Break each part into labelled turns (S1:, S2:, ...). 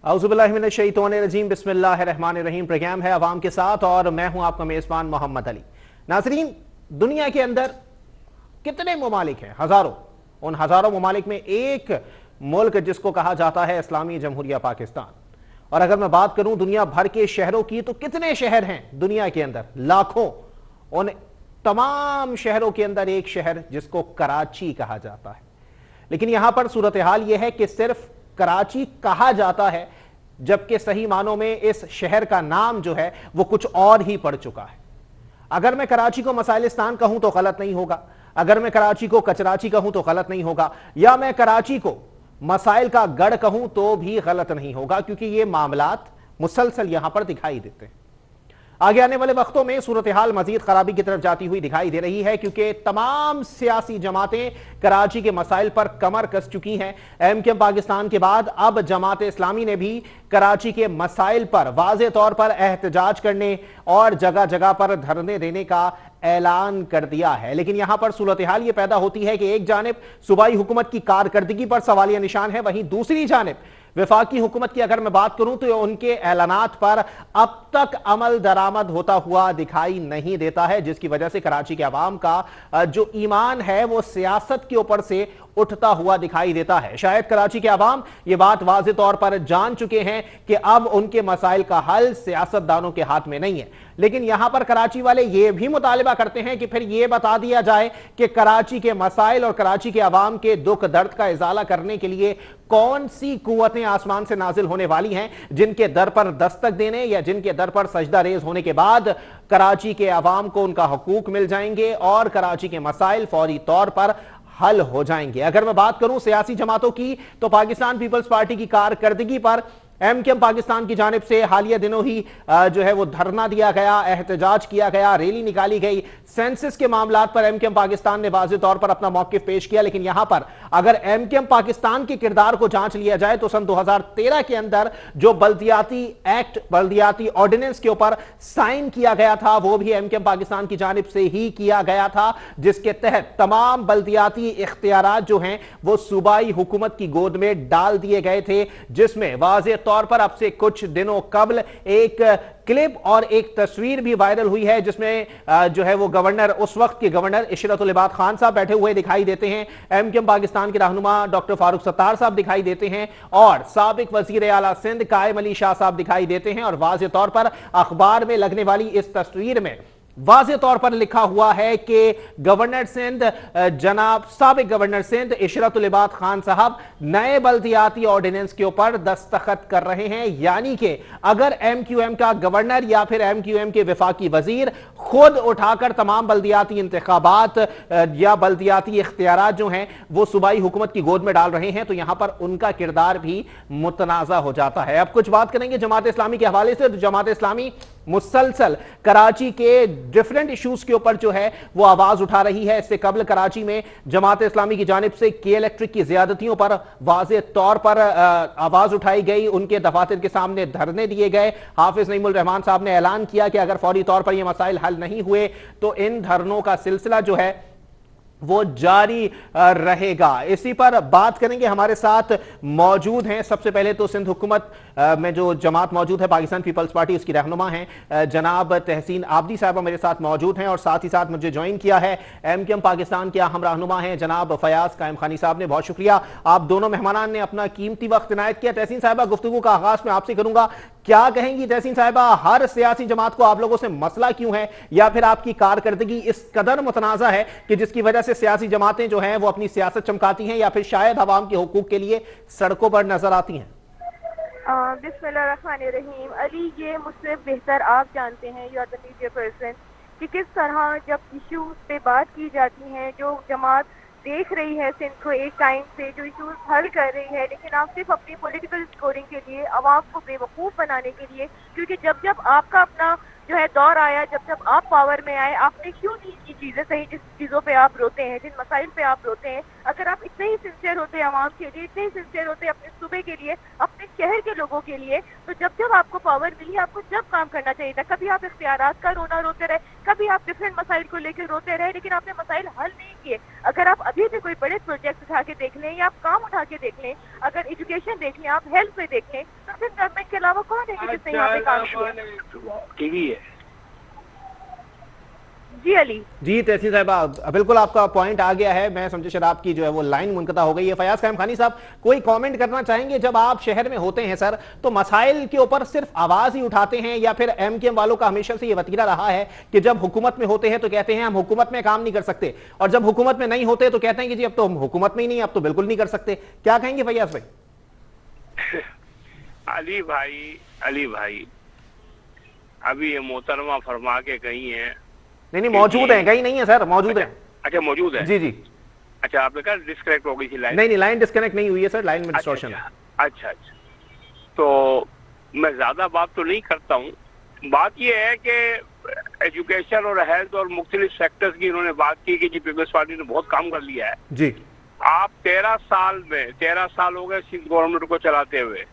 S1: औज़ुबिल्लाहिमिनश्शैतानिर्रजीम बिस्मिल्लाहिर्रहमानिर्रहीम। प्रोग्राम है अवाम के साथ और मैं हूं आपका मेजबान मोहम्मद अली। नाजरीन, दुनिया के अंदर कितने ममालिक हैं? हजारों। उन हजारों ममालिक में एक मुल्क जिसको कहा जाता है इस्लामी जमहूरिया पाकिस्तान। और अगर मैं बात करूं दुनिया भर के शहरों की, तो कितने शहर हैं दुनिया के अंदर? लाखों। उन तमाम शहरों के अंदर एक शहर जिसको कराची कहा जाता है। लेकिन यहां पर सूरत हाल यह है कि सिर्फ कराची कहा जाता है, जबकि सही मानों में इस शहर का नाम जो है वो कुछ और ही पड़ चुका है। अगर मैं कराची को मसाइलिस्तान कहूं तो गलत नहीं होगा, अगर मैं कराची को कचराची कहूं तो गलत नहीं होगा, या मैं कराची को मसाइल का गढ़ कहूं तो भी गलत नहीं होगा, क्योंकि ये मामलात मुसलसल यहां पर दिखाई देते हैं। आगे आने वाले वक्तों में सूरत हाल मजीद खराबी की तरफ जाती हुई दिखाई दे रही है, क्योंकि तमाम सियासी जमातें कराची के मसाइल पर कमर कस चुकी हैं। एमकेएम पाकिस्तान के बाद अब जमात इस्लामी ने भी कराची के मसाइल पर वाज़े तौर पर एहतजाज करने और जगह जगह पर धरने देने का ऐलान कर दिया है। लेकिन यहां पर सूरत हाल यह पैदा होती है कि एक जानिब सूबाई हुकूमत की कारकर्दगी पर सवालिया निशान है, वहीं दूसरी जानिब वफाकी हुकूमत की अगर मैं बात करूं तो उनके ऐलानात पर अब तक अमल दरामद होता हुआ दिखाई नहीं देता है, जिसकी वजह से कराची के अवाम का जो ईमान है वो सियासत के ऊपर से उठता हुआ दिखाई देता है। शायद कराची के अवाम ये बात वाज़े तौर पर जान चुके हैं कि अब उनके मसाइल का हल सियासतदानों के हाथ में नहीं है। लेकिन यहां पर कराची वाले ये भी मुतालिबा करते हैं कि फिर यह बता दिया जाए कि कराची के मसाइल और कराची के अवाम के दुख दर्द का इजाला करने के लिए कौन सी कुव्वतें आसमान से नाजिल होने वाली हैं, जिनके दर पर दस्तक देने या जिनके दर पर सजदा रेज होने के बाद कराची के अवाम को उनका हकूक मिल जाएंगे और कराची के मसाइल फौरी तौर पर हल हो जाएंगे। अगर मैं बात करूं सियासी जमातों की, तो पाकिस्तान पीपल्स पार्टी की कारकर्दगी पर एमकेएम पाकिस्तान की जानिब से हालिया दिनों ही जो है वो धरना दिया गया, एहतजाज किया गया, रैली निकाली गई। सेंसस के मामलात पर एमकेएम पाकिस्तान ने वाज़े तौर पर अपना मौकिफ पेश किया। लेकिन यहां पर अगर एमकेएम पाकिस्तान के किरदार को जांच लिया जाए तो सन 2013 के अंदर जो बल्दियाती एक्ट, बल्दियाती ऑर्डिनेंस के ऊपर साइन किया गया था, वो भी एमकेएम पाकिस्तान की जानिब से ही किया गया था, जिसके तहत तमाम बल्दियाती इख्तियारात जो हैं वो सूबाई हुकूमत की गोद में डाल दिए गए थे, जिसमें वाज़े तौर पर अब से कुछ दिनों कबल एक क्लिप और एक तस्वीर भी वायरल हुई है, जिसमें जो है वो गवर्नर, उस वक्त के गवर्नर इशरतुल इबाद खान साहब बैठे हुए दिखाई देते हैं, एमकेएम पाकिस्तान के रहनुमा डॉक्टर फारूक सत्तार साहब दिखाई देते हैं और साबिक वजीर आला सिंध कायम अली शाह साहब दिखाई देते हैं। और वाज़े तौर पर अखबार में लगने वाली इस तस्वीर में वाज़े तौर पर लिखा हुआ है कि गवर्नर सिंध जनाब साबिक गवर्नर सिंध इशरतुल इबाद खान साहब नए बल्दियाती ऑर्डिनेंस के ऊपर दस्तखत कर रहे हैं। यानी कि अगर एमक्यूएम का गवर्नर या फिर एमक्यूएम के वफाकी वजीर खुद उठाकर तमाम बल्दियाती इंतखाबात या बल्दियाती इख्तियारात जो हैं वो सूबाई हुकूमत की गोद में डाल रहे हैं, तो यहां पर उनका किरदार भी मुतनाज़ा हो जाता है। अब कुछ बात करेंगे जमात इस्लामी के हवाले से। तो जमात इस्लामी मुसलसल कराची के डिफरेंट इश्यूज के ऊपर जो है वो आवाज उठा रही है। इससे कबल कराची में जमात इस्लामी की जानिब से के इलेक्ट्रिक की ज्यादतियों पर वाज़े तौर पर आवाज उठाई गई, उनके दफातर के सामने धरने दिए गए। हाफिज नईमुल रहमान साहब ने ऐलान किया कि अगर फौरी तौर पर ये मसाइल हल नहीं हुए तो इन धरनों का सिलसिला जो है वो जारी रहेगा। इसी पर बात करेंगे, हमारे साथ मौजूद हैं सबसे पहले तो सिंध हुकूमत में जो जमात मौजूद है पाकिस्तान पीपल्स पार्टी, उसकी रहनुमा हैं जनाब तहसीन आबदी साहबा मेरे साथ मौजूद हैं। और साथ ही साथ मुझे ज्वाइन किया है एमकेएम पाकिस्तान के अहम रहनुमा हैं जनाब फयाज कायम खानी साहब ने। बहुत शुक्रिया, आप दोनों मेहमानान ने अपना कीमती वक्त इनायत किया। तहसीन साहबा, गुफ्तगू का आगाज मैं आपसे करूंगा, क्या कहेंगी तहसीन साहबा, हर सियासी जमात को आप लोगों से मसला क्यों है, या फिर आपकी कारकर्दगी इस कदर मुतनाज़ा है कि जिसकी वजह से सियासी जमातें जो हैं वो अपनी सियासत चमकाती हैं या फिर शायद अवाम के हुकूक के लिए सड़कों पर नजर आती हैं?
S2: बिस्मिल्लाहिर्रहमानिर्रहीम। अली, ये मुझसे बेहतर आप जानते हैं, you are the media person, कि किस तरह जब इश्यूज पे बात की जाती है, जो जमात देख रही है सिंध को एक टाइम से, जो इश्यूज हल कर रही है, लेकिन आप सिर्फ अपनी पॉलिटिकल स्कोरिंग के लिए, आवाम को बेवकूफ़ बनाने के लिए, क्योंकि जब जब आपका अपना जो है दौर आया, जब जब आप पावर में आए, आपने क्यों नहीं की चीजें सही, जिस चीजों पे आप रोते हैं, जिन मसाइल पे आप रोते हैं, अगर आप इतने ही सिंसियर होते हैं आवाम के लिए, इतने ही सिंसियर होते हैं अपने सूबे के लिए, अपने शहर के लोगों के लिए, तो जब जब आपको पावर मिली आपको जब काम करना चाहिए था। कभी आप इख्तियारात का रोना रोते रहे, कभी आप डिफरेंट मसाइल को लेकर रोते रहे, लेकिन आपने मसाइल हल नहीं किए। अगर आप अभी भी कोई बड़े प्रोजेक्ट उठा के देख लें या आप काम उठा के देख लें, अगर एजुकेशन देख लें, आप हेल्थ पे देख लें, तो फिर गवर्नमेंट के अलावा कौन है कि जिसने यहाँ पे काम किया?
S3: टीवी है।
S2: जी अली
S1: जी तहसील साहिबा, बिल्कुल आपका पॉइंट आ गया है। मैं समझे शराब की जो है वो लाइन मुनक़ता हो गई है। फयाज कायम खानी साहब, कोई कमेंट करना चाहेंगे? जब आप शहर में होते हैं सर, तो मसाइल के ऊपर सिर्फ आवाज ही उठाते हैं, या फिर एमकेएम वालों का हमेशा से ये वतीरा रहा है कि जब हुकूमत में होते हैं तो कहते हैं हम हुकूमत में काम नहीं कर सकते, और जब हुकूमत में नहीं होते तो कहते हैं कि जी अब तो हम हुकूमत में ही नहीं, अब तो बिल्कुल नहीं कर सकते। क्या कहेंगे फयाज भाई?
S3: अली भाई अभी ये मोहतरमा फरमा के गई हैं।
S1: नहीं मौजूद है, कहीं नहीं है सर, मौजूद है।
S3: अच्छा मौजूद है।
S1: जी जी।
S3: अच्छा आपने कहा डिस्कनेक्ट हो गई थी लाइन?
S1: नहीं लाइन डिस्कनेक्ट नहीं हुई है सर, लाइन में डिस्टॉर्शन है।
S3: अच्छा तो मैं ज्यादा बात तो नहीं करता हूँ। बात यह है कि एजुकेशन और हेल्थ और मुख्तलिफ सेक्टर्स की इन्होंने बात की कि जी पीपल्स पार्टी ने बहुत काम कर लिया है
S1: जी।
S3: आप 13 साल हो गए सिंध गवर्नमेंट को चलाते हुए,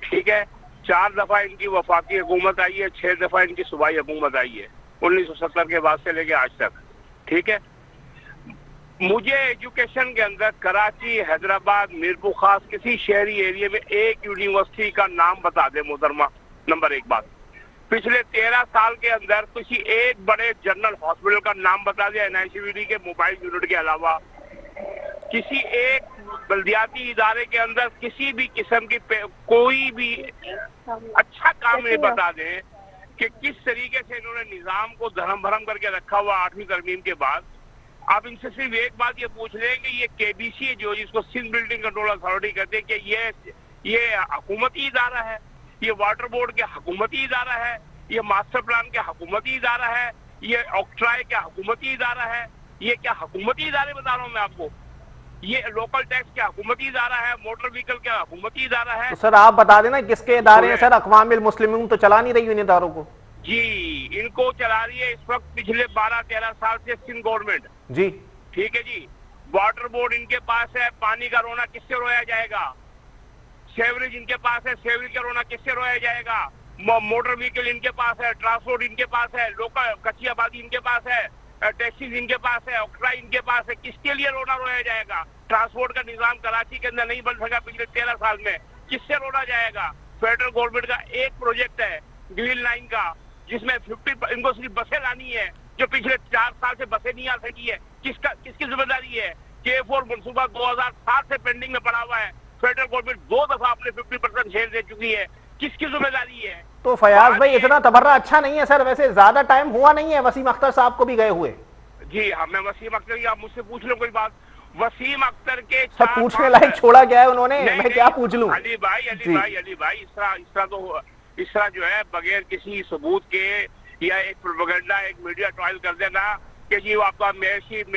S3: ठीक है। 4 दफा इनकी वफाकी हुकूमत आई है, 6 दफा इनकी सूबाई हुकूमत आई है 1970 के बाद से लेके आज तक, ठीक है। मुझे एजुकेशन के अंदर कराची, हैदराबाद, मीरपुर खास किसी शहरी एरिया में एक यूनिवर्सिटी का नाम बता दे मोहतरमा। नंबर 1 बात, पिछले 13 साल के अंदर किसी एक बड़े जनरल हॉस्पिटल का नाम बता दे एनआईसीवीडी के मोबाइल यूनिट के अलावा। किसी एक बल्दियाती इदारे के अंदर किसी भी किस्म की कोई भी अच्छा काम नहीं बता दें कि किस तरीके से इन्होंने निजाम को धर्म भरम करके रखा हुआ 8वीं तरमीम के बाद। आप इनसे सिर्फ एक बात ये पूछ लें कि ये केबीसी जो जिसको सिंध बिल्डिंग कंट्रोल अथॉरिटी कहते हैं, कि ये हुकूमती इदारा है, ये वाटर बोर्ड के हुकूमती इदारा है, ये मास्टर प्लान के हुकूमती इदारा है, ये ऑक्ट्राई का हुकूमती इदारा है, ये क्या हुकूमती इदारे बता रहा हूँ मैं आपको। ये लोकल टैक्स का हुकूमती इदारा है, मोटर व्हीकल का हुकूमती इदारा है।
S1: तो सर आप बता देना किसके इदारे हैं सर? अक़वामुल मुस्लिमीन तो चला नहीं रही इन इदारों को।
S3: जी इनको चला रही है इस वक्त पिछले 12-13 साल से सिंध गवर्नमेंट
S1: जी,
S3: ठीक है जी। वाटर बोर्ड इनके पास है, पानी का रोना किससे रोया जाएगा? सेवरेज इनके पास है, सेवरेज का रोना किससे रोया जाएगा? मोटर व्हीकल इनके पास है, ट्रांसपोर्ट इनके पास है, लोकल कच्ची आबादी इनके पास है, टैक्सीज इनके पास है, ऑक्ट्राई इनके पास है। किसके लिए रोना रोया जाएगा? ट्रांसपोर्ट का निजाम कराची के अंदर नहीं बन सका पिछले 13 साल में, किससे रोना जाएगा? फेडरल गवर्नमेंट का एक प्रोजेक्ट है ग्रीन लाइन का, जिसमें 50 इनको सिर्फ बसें लानी है, जो पिछले 4 साल से बसें नहीं आ सकी है। किसकी जिम्मेदारी है? K4 मनसूबा 2007 से पेंडिंग में पड़ा हुआ है। फेडरल गवर्नमेंट 2 दफा अपने 50% शेयर दे चुकी है। किसकी जिम्मेदारी है?
S1: तो फयाज भाई इतना तबर्रा अच्छा नहीं है सर। वैसे ज्यादा टाइम हुआ नहीं है वसीम अख्तर साहब को भी गए हुए।
S3: जी हाँ, मैं वसीम अख्तर की, आप मुझसे पूछ लो कोई बात। वसीम अख्तर के
S1: सब पूछने लायक छोड़ा गया है उन्होंने, मैं क्या पूछ लूं?
S3: अली भाई इस तरह जो है बगैर किसी सबूत के या एक प्रोपेगेंडा, एक मीडिया ट्रायल कर देना कि जी वो आपका मेयरशिप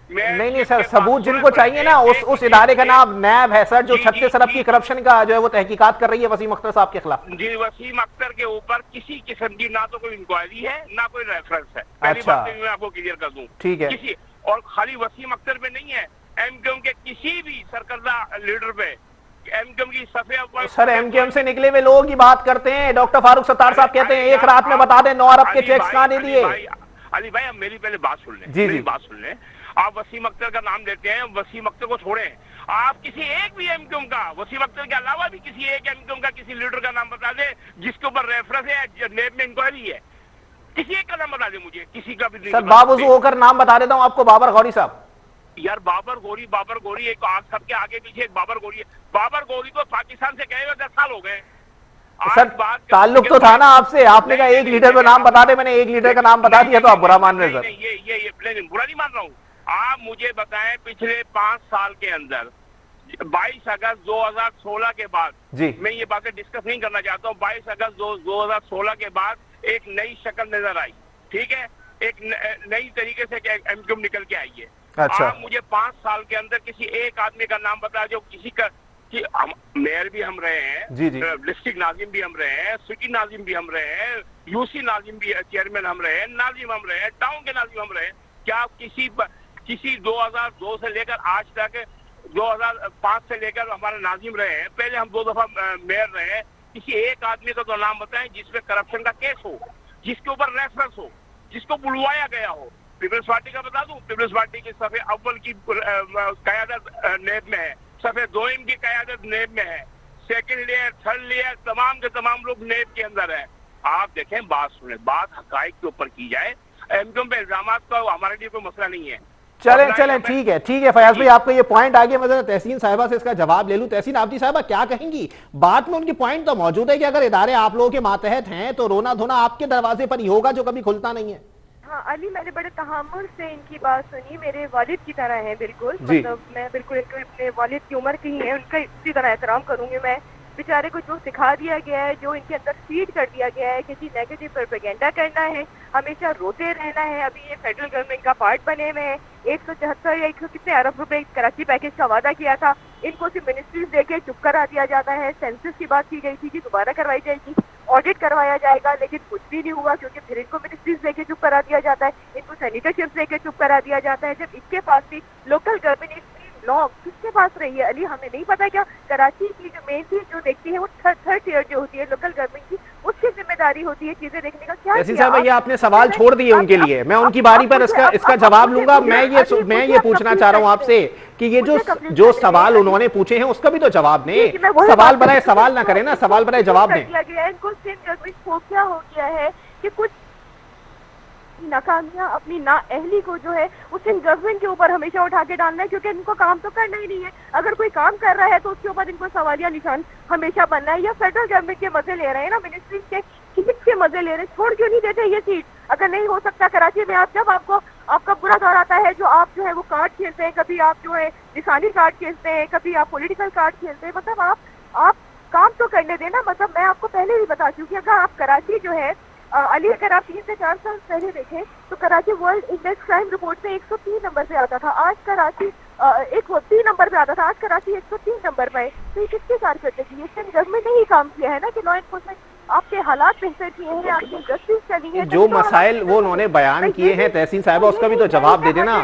S1: नहीं सर, सबूत जिनको चाहिए ना, उस इदारे का नाम नैब है सर, जो 36 अरब की करप्शन का जो है वो तहकीकात कर रही है वसीम अख्तर साहब के खिलाफ।
S3: जी वसीम अख्तर के ऊपर किसी किस्म की ना तो कोई इंक्वायरी है ना कोई रेफरेंस है। पहली बात तो मैं आपको क्लियर कर दूं,
S1: ठीक है।
S3: किसी और खाली वसीम अख्तर पे नहीं है, एमक्यूएम के किसी भी सरकर्दा लीडर पे, एमक्यूएम की सफे
S1: सर एमक्यूएम से निकले हुए लोगों की बात करते हैं। डॉक्टर फारूक सत्तार साहब कहते हैं एक रात में बता दें 9 अरब के चेक्स कहां दे दिए।
S3: अली भाई अब मेरी पहले बात सुन लें,
S1: जी
S3: बात सुन लें। आप वसीम अख्तर का नाम लेते हैं, वसीम अख्तर को छोड़ें, आप किसी एक भी एमक्यूएम का, वसीम अख्तर के अलावा भी किसी एक एमक्यूएम का किसी लीडर का नाम बता दे जिसके ऊपर रेफरेंस है, नेब में इंक्वायरी है। किसी एक का नाम बता दे मुझे, किसी का भी।
S1: सर बावजूद होकर नाम बता देता हूं आपको, बाबर गौरी साहब।
S3: यार बाबर गौरी एक आप सबके आगे पीछे एक बाबर गौरी है। बाबर गौरी तो पाकिस्तान से गए हुए 10 साल हो गए।
S1: सर ताल्लुक तो था ना आपसे, आपने कहा एक लीडर का नाम बता दे, मैंने एक लीडर का नाम बता दिया तो आप बुरा मान रहे सर।
S3: ये बुरा नहीं मान रहा हूँ। आप मुझे बताएं पिछले 5 साल के अंदर 22 अगस्त 2016 के बाद, जी मैं ये बातें डिस्कस नहीं करना चाहता हूँ, 22 अगस्त 2016 के बाद एक नई शक्ल नजर आई, ठीक है, एक नई तरीके से एमक्यूएम निकल के आई है।
S1: अच्छा।
S3: आप मुझे 5 साल के अंदर किसी एक आदमी का नाम बता जो किसी का कि हम मेयर भी हम रहे हैं,
S1: जी जी,
S3: डिस्ट्रिक्ट नाजिम भी हम रहे हैं, सिटी नाजिम भी हम रहे हैं, यूसी नाजिम भी चेयरमैन हम रहे हैं, नाजिम हम रहे हैं, टाउन के नाजिम हम रहे हैं। क्या किसी 2002 से लेकर आज तक 2005 से लेकर हमारे नाजिम रहे हैं, पहले हम 2 दफा मेयर रहे हैं, किसी एक आदमी का तो नाम बताएं जिसमें करप्शन का केस हो, जिसके ऊपर रेफरेंस हो, जिसको बुलवाया गया हो। पीपल्स पार्टी का बता दूं, पीपल्स पार्टी की सफे अव्वल की कयादत नेब में है, सफे दोइम की कयादत नेब में है, सेकंड लेयर, थर्ड लेयर, तमाम के तमाम लोग नेब के अंदर है। आप देखें, बात सुने, बात हकाइक के ऊपर की जाए। एमक्यूएम पे इल्जाम का हमारे लिए कोई मसला नहीं है।
S1: चले ठीक है फयाज भाई, आपको ये पॉइंट आ गया। मैं तहसीन साहिबा से इसका जवाब ले लूं। तहसीन आबदी साहिबा क्या कहेंगी? बात में उनकी पॉइंट तो मौजूद है कि अगर इदारे आप लोगों के मातहत हैं तो रोना धोना आपके दरवाजे पर ही होगा, जो कभी खुलता नहीं है।
S2: हाँ अली, मैंने बड़े तहम्मुल से इनकी बात सुनी, मेरे वालिद की तरह है बिल्कुल। मतलब मैं बिल्कुल अपने वालिद की उम्र की है, उनका इसी तरह एहतराम करूंगी मैं। बेचारे को जो सिखा दिया गया है, जो इनके अंदर फीड कर दिया गया है कि जी नेगेटिव प्रोपेगेंडा करना है, हमेशा रोते रहना है। अभी ये फेडरल गवर्नमेंट का पार्ट बने हुए हैं, 174 या 100 कितने अरब रुपए कराची पैकेज का वादा किया था, इनको सिर्फ मिनिस्ट्रीज देके चुप करा दिया जाता है। सेंसस की बात की गई थी कि दोबारा करवाई जाएगी, ऑडिट करवाया जाएगा, लेकिन कुछ भी नहीं हुआ, क्योंकि फिर इनको मिनिस्ट्रीज देके चुप करा दिया जाता है, इनको सेनेटरशिप देके चुप करा दिया जाता है। जब इसके पास भी लोकल गवर्नमेंट लॉ किसके पास रही है अली? हमें नहीं पता क्या कराची की जो मेन चीज जो देखती है वो थर्ड टियर जो होती है लोकल गवर्नमेंट की, उसकी जिम्मेदारी होती है चीजें देखने का। क्या
S1: साहब, ये आपने सवाल छोड़ दिए उनके लिए, मैं उनकी बारी पर इसका जवाब लूंगा। मैं ये पूछना चाह रहा हूँ आपसे कि ये जो सवाल उन्होंने पूछे हैं उसका भी तो जवाब दें। सवाल बनाए सवाल ना करें ना, सवाल बनाए जवाब दें।
S2: इनको सिंध गवर्नमेंट को क्या हो गया है कि कुछ नाकामियां अपनी नाअहली को जो है उस गवर्नमेंट के ऊपर हमेशा उठा के डालना है, क्योंकि इनको काम तो करना ही नहीं है। अगर कोई काम कर रहा है तो उसके ऊपर इनको सवालिया निशान हमेशा बनना है। या फेडरल गवर्नमेंट के मजे ले रहे हैं ना, मिनिस्ट्री के किसके मजे ले रहे हैं, छोड़ क्यों नहीं देते ये सीट? अगर नहीं हो सकता कराची में, आप जब आपका बुरा दौर आता है, जो आप जो है वो कार्ड खेलते हैं, कभी आप जो है निशानी कार्ड खेलते हैं, कभी आप पॉलिटिकल कार्ड खेलते हैं, मतलब आप काम तो करने देना। मतलब मैं आपको पहले भी बता चुकी हूँ, अगर आप कराची जो है अली, अगर आप 3 से 4 साल पहले देखें तो Karachi world index crime report में 103 नंबर पे आता था, आज कराची 103 नंबर पे आता था, आज कराची 103 नंबर पे है। तो ये किसके कारकर्दगी? ये गवर्नमेंट ने ही काम किया है ना कि लॉ एनफोर्समेंट आपके हालात बेहतर किए हैं, आपकी जस्टिस चली है।
S1: जो मसाइल वो उन्होंने बयान किए हैं तहसीन साहिबा, उसका भी तो जवाब दे देना।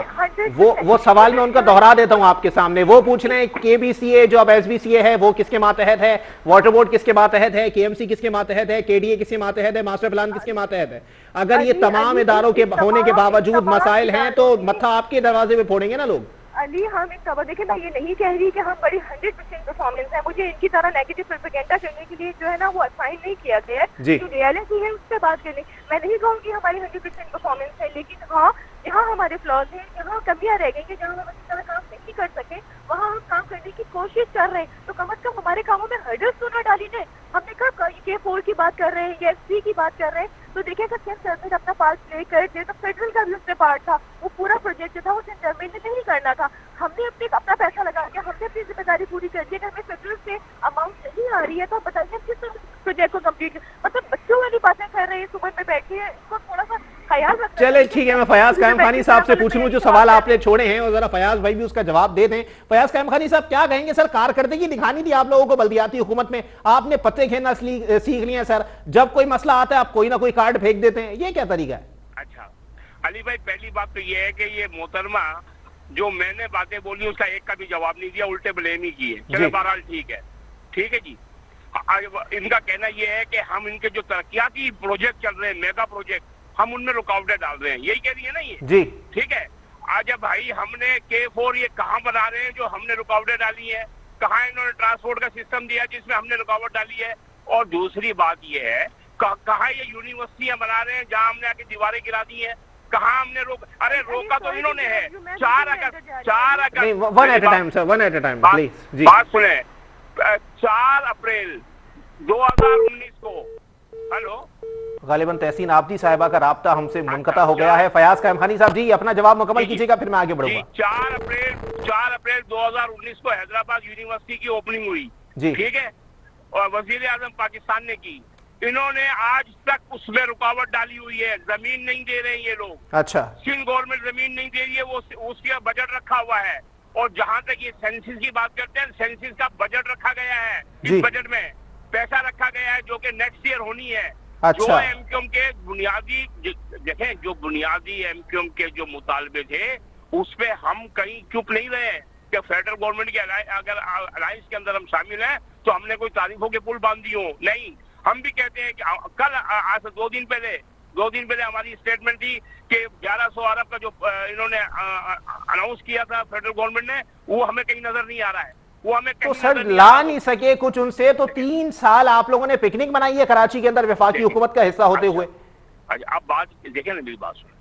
S1: वो सवाल मैं उनका दोहरा देता हूं आपके सामने। वो पूछ रहे हैं केबीसीए जो अब एसबीसीए है वो किसके मातहत है, वाटर बोर्ड किसके मातहत है, केएमसी किसके मातहत है, केडीए किसके मातहत है, मास्टर प्लान किसके मातहत है। अगर ये तमाम इदारों के होने के बावजूद मसाइल हैं तो मत्था आपके दरवाजे पे फोड़ेंगे ना लोग।
S2: अली, हम एक खबर देखें, मैं ये नहीं कह रही कि हम बड़ी 100% परफॉर्मेंस है, मुझे इनकी तरह नेगेटिव प्रोपेगेंडा करने के लिए जो है ना वो असाइन नहीं किया गया है। जो रियलिटी है उससे बात करने, मैं नहीं कहूँगी हमारी 100% परफॉर्मेंस है, लेकिन हाँ यहाँ हमारे फ्लॉज हैं, यहाँ कमियां रह गई कि जहाँ हम अच्छी तरह काम नहीं कर सके वहाँ हम काम करने की कोशिश कर रहे हैं। तो कम से कम हमारे कामों में हर्डल्स तो ना डाली ने। हमने कहा K4 की बात कर रहे हैं, F3 की बात कर रहे हैं, तो देखिएगा सेंट्रल गवर्नमेंट अपना पार्ट प्ले कर दे, तो फेडरल का भी उसमें पार्ट था। वो पूरा प्रोजेक्ट जो था वो सेंट्रल गवर्नमेंट ने नहीं करना था, हमने अपना पैसा लगा के हमने अपनी जिम्मेदारी पूरी कर दी। अगर हमें फेडरल से अमाउंट नहीं आ रही है तो बताइए किस प्रोजेक्ट को कंप्लीट, मतलब बच्चों वाली बातें कर रहे हैं सुबह में बैठ के, इसको थोड़ा सा ख्याल रखना।
S1: चले ठीक है, मैं फयाज कायम खानी साहब से पूछ लूं जो सवाल आपने छोड़े हैं और जरा फयाज भाई भी उसका जवाब दे दें। फयाज कायम खानी साहब क्या कहेंगे सर? कारकर्दगी दिखानी थी आप लोगों को बल्दियाती हुकूमत में, आपने पत्ते खेलना सीख लिए सर। जब कोई मसला आता है आप कोई ना कोई कार्ड फेंक देते हैं, ये क्या तरीका है?
S3: अच्छा अली भाई, पहली बात तो ये है कि ये मोहतरमा जो मैंने बातें बोली उसका एक का भी जवाब नहीं दिया, उल्टे ब्लेम ही किए। चलो बहरहाल ठीक है जी। इनका कहना यह है कि हम इनके जो तरक्याती प्रोजेक्ट चल रहे हैं, मेगा प्रोजेक्ट, हम उनमें रुकावटें डाल रहे हैं, यही कह रही है ना ये जी? ठीक है। आज भाई हमने K4 ये कहाँ बना रहे हैं जो हमने रुकावटें डाली है? कहाँ इन्होंने ट्रांसपोर्ट का सिस्टम दिया जिसमें हमने रुकावट डाली है? और दूसरी बात ये है कहाँ ये यूनिवर्सिटियां बना रहे हैं जहाँ हमने आके दीवारें गिरा दी है? कहाँ हमने रोका तो इन्होंने है। 4 अगस्त
S1: one at a time please जी।
S3: बात सुने, 4 अप्रैल 2019 को, हेलो,
S1: गालिबन तहसीन आबदी साहिबा का राब्ता हमसे मुनक़ता हो गया है। फयाज कायम खानी साहब जी अपना जवाब मुकम्मल कीजिएगा, फिर मैं आगे बढ़ूंगा।
S3: 4 अप्रैल 2019 को हैदराबाद यूनिवर्सिटी की ओपनिंग हुई जी, ठीक है, और वजीर आजम पाकिस्तान ने की। इन्होंने आज तक उसमें रुकावट डाली हुई है, जमीन नहीं दे रहे हैं ये लोग।
S1: अच्छा,
S3: सिंध गवर्नमेंट जमीन नहीं दे रही है, वो उसका बजट रखा हुआ है। और जहां तक ये सेंसिस की बात करते हैं, सेंसिस का बजट रखा गया है,
S1: जी।
S3: इस बजट में पैसा रखा गया है जो कि नेक्स्ट ईयर होनी है।
S1: अच्छा।
S3: जो एमक्यूएम के बुनियादी देखें, जो बुनियादी एमक्यूएम के जो मुतालबे थे उस पे हम कहीं चुप नहीं रहे कि फेडरल गवर्नमेंट के अगर अलायंस के अंदर हम शामिल हैं तो हमने कोई तारीफों के पुल बांध दी हो, नहीं। हम भी कहते हैं कि कल आज से 2 दिन पहले हमारी स्टेटमेंट थी कि 1100 अरब का जो इन्होंने अनाउंस किया था फेडरल गवर्नमेंट ने, वो हमें कहीं नजर नहीं आ रहा है, वो हमें
S1: तो
S3: कहीं
S1: सर
S3: नजर नहीं
S1: ला
S3: आ रहा है।
S1: नहीं सके कुछ उनसे, तो 3 साल आप लोगों ने पिकनिक बनाई है कराची के अंदर वफाकी हुकूमत का हिस्सा होते हुए।
S3: अच्छा, अब बात देखें ना, मेरी बात सुन।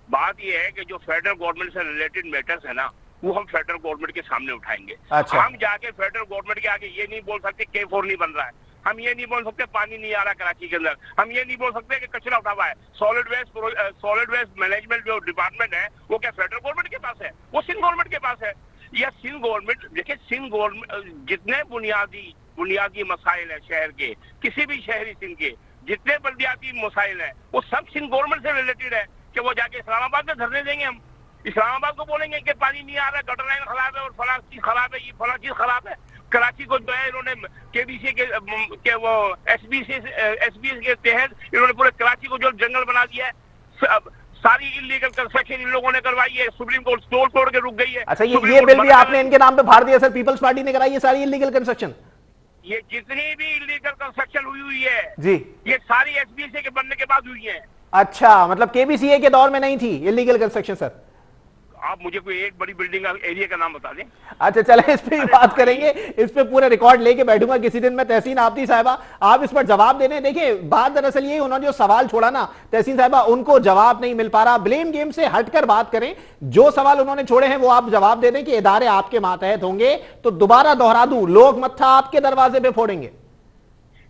S3: बात यह है कि जो फेडरल गवर्नमेंट से रिलेटेड मैटर्स है ना, वो हम फेडरल गवर्नमेंट के सामने उठाएंगे।
S1: अच्छा।
S3: हम जाके फेडरल गवर्नमेंट के आगे ये नहीं बोल सकते K4 नहीं बन रहा है, हम ये नहीं बोल सकते पानी नहीं आ रहा कराची के अंदर, हम ये नहीं बोल सकते कि कचरा उठा हुआ है। सॉलिड वेस्ट मैनेजमेंट जो डिपार्टमेंट है वो क्या फेडरल गवर्नमेंट के पास है? वो सिंध गवर्नमेंट के पास है। या सिंध गवर्नमेंट, देखिए सिंध गवर्नमेंट जितने बुनियादी मसाइल है शहर के, किसी भी शहरी सिंध के जितने बल्दियाती मसाइल है वो सब सिंध गवर्नमेंट से रिलेटेड है। कि वो जाके इस्लामाबाद में धरने देंगे, हम इस्लामाबाद को बोलेंगे कि पानी नहीं आ रहा है, गटर लाइन खराब है और फला चीज खराब है, ये फला चीज खराब है। कराची को जो है इन्होंने केबीसी के वो एसबीसी के तहत इन्होंने पूरे कराची को जो जंगल बना दिया है। सारी इलीगल कंस्ट्रक्शन इन लोगों ने करवाई है, सुप्रीम कोर्ट तोड़ के रुक गई है।
S1: अच्छा, ये बिल भी आपने इनके नाम पे फाड़ दिया सर, पीपल्स पार्टी ने कराई है सारी इलीगल कंस्ट्रक्शन।
S3: ये जितनी भी इलीगल कंस्ट्रक्शन हुई है
S1: जी,
S3: ये सारी एसबीसी के बनने के बाद हुई है।
S1: अच्छा, मतलब केबीसीए के दौर में नहीं थी इलीगल कंस्ट्रक्शन सर।
S3: आप मुझे कोई एक बड़ी बिल्डिंग का एरिया का नाम बता दें।
S1: अच्छा चले, इस पे बात करेंगे, इस पे पूरा रिकॉर्ड लेके बैठूंगा किसी दिन मैं। तहसीन आबदी साहिबा, आप इस पर जवाब देने। देखिए बात दरअसल ये, उन्होंने जो सवाल छोड़ा ना तहसीन साहिबा, उनको जवाब नहीं मिल पा रहा। ब्लेम गेम से हटकर बात करें, जो सवाल उन्होंने छोड़े हैं वो आप जवाब दे दें कि इदारे आपके मातहत होंगे। तो दोबारा दोहरा दूं, लोग मत्था आपके दरवाजे पे फोड़ेंगे।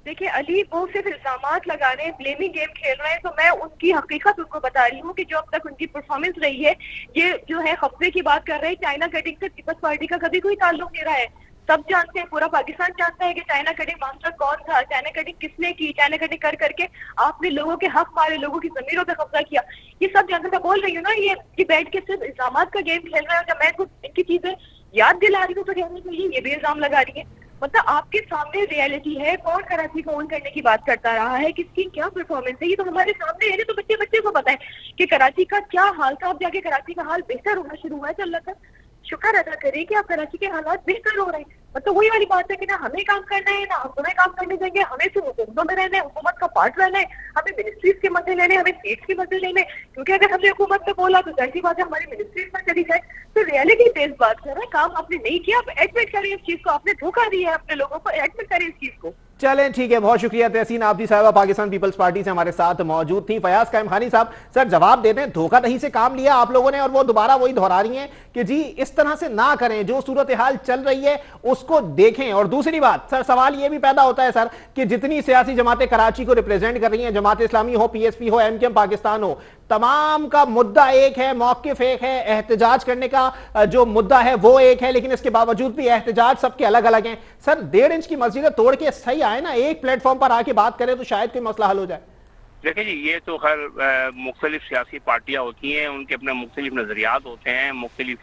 S2: देखिए अली, वो सिर्फ इल्जामात लगा रहे हैं, ब्लेमिंग गेम खेल रहे हैं, तो मैं उनकी हकीकत उनको बता रही हूँ कि जो अब तक उनकी परफॉर्मेंस रही है, ये जो है कब्जे की बात कर रहे हैं। चाइना कटिंग से पीपल्स पार्टी का कभी कोई ताल्लुक नहीं रहा है। सब जानते हैं, पूरा पाकिस्तान जानता है कि चाइना कटिंग मास्टर कौन था, चाइना कटिंग किसने की, चाइना कटिंग कर करके आपने लोगों के हक मारे, लोगों की जमीनों पे कब्जा किया, ये सब जानते। मैं बोल रही हूँ ना, ये बैठ के सिर्फ इल्जामात का गेम खेल रहे हैं। जब मैं कुछ इनकी चीजें याद दिला रही हूँ तो कहने के लिए ये भी इल्जाम लगा रही है। मतलब आपके सामने रियलिटी है, कौन कराची को ओन करने की बात करता रहा है, किसकी क्या परफॉर्मेंस है, ये तो हमारे सामने है। तो बच्चे को पता है कि कराची का क्या हाल था। अब जाके कराची का हाल बेहतर होना शुरू हुआ है, तो अल्लाह का शुक्र अदा करें कि अब कराची के हालात बेहतर हो रहे हैं। मतलब वही वाली बात है कि ना हमें काम करना है, ना हम तुम्हें काम करने देंगे, हमें सिर्फ हुकूमतों में रहना है, हुकूमत का पार्ट रहना है, हमें मिनिस्ट्रीज के मजे लेने, हमें स्टेट्स के मजे लेने। क्योंकि अगर हमने हुकूमत में बोला तो ऐसी बात है हमारी मिनिस्ट्रीज में चली जाए। तो रियलिटी बेस्ड बात कर रहे हैं, काम आपने नहीं किया, आप एडमिट करें इस चीज को, आपने धोखा दिया है अपने लोगों को, एडमिट करें इस चीज को।
S1: चलें ठीक है, बहुत शुक्रिया। तहसीन आबदी साहिबा पाकिस्तान पीपल्स पार्टी से हमारे साथ मौजूद थी। फयाज कायम खानी साहब, सर जवाब देते हैं, धोखाधड़ी से काम लिया आप लोगों ने और वो दोबारा वही दोहरा रही हैं कि जी इस तरह से ना करें, जो सूरत हाल चल रही है उसको देखें। और दूसरी बात सर, सवाल ये भी पैदा होता है सर कि जितनी सियासी जमातें कराची को रिप्रेजेंट कर रही हैं, जमात इस्लामी हो, पीएसपी हो, एमकेएम पाकिस्तान हो, तमाम का मुद्दा एक है, मौकिफ एक है, एहतजाज करने का जो मुद्दा है वो एक है, लेकिन इसके बावजूद भी एहतजाज सबके अलग अलग हैं। सर 1.5 इंच की मस्जिदें तोड़ के सही आए ना, एक प्लेटफॉर्म पर आके बात करें तो शायद कोई मसला हल हो जाए।
S3: देखिए जी, ये तो खैर मुख्तलिफ सियासी पार्टियां होती हैं, उनके अपने मुख्तलिफ नजरियात होते हैं, मुख्तलिफ